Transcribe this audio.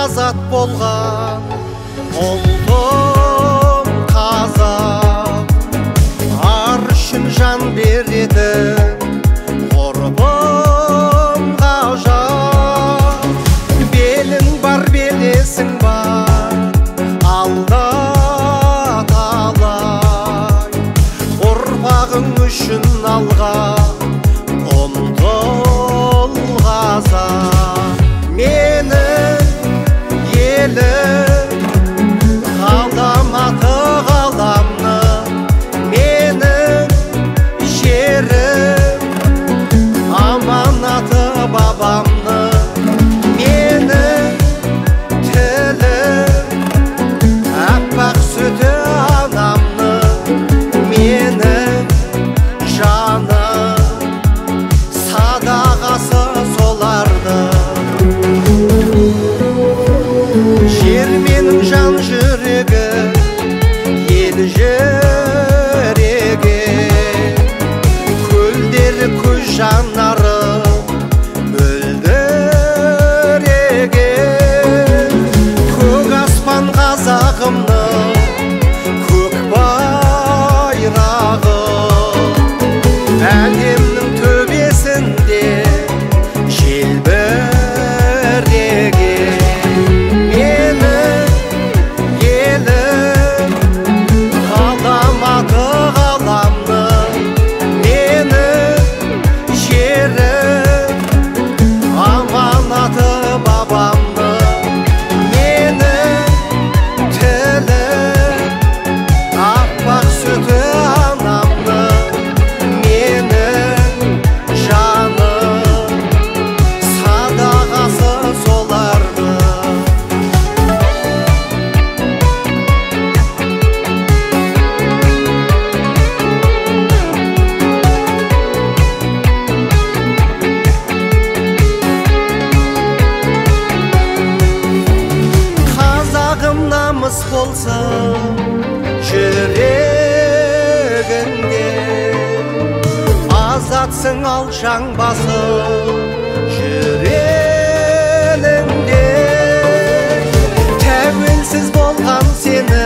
Азат болған ұлтым қазақ, ар үшін жан береді ғұрбым ғажап. Белің бар, белесің бар, алда талай, ұрпағың үшін алға ұмтыл қазақ. Менің ғаламаты ғаламны, менің жерім аманаты бабамны, менің тілім аппақ сүті анамны, менің жаным садағасы соларды. Жер менің жан жүрегі, ел жүрегі, көлдері көз жанары мөлдірегі. Көк аспан қазағымның көк байрағы, әлемнің төбесінде желбірегі. Намыс болса жүрегінде, азатсың алшаң басы жүрегінде. Тәуелсіз болған сені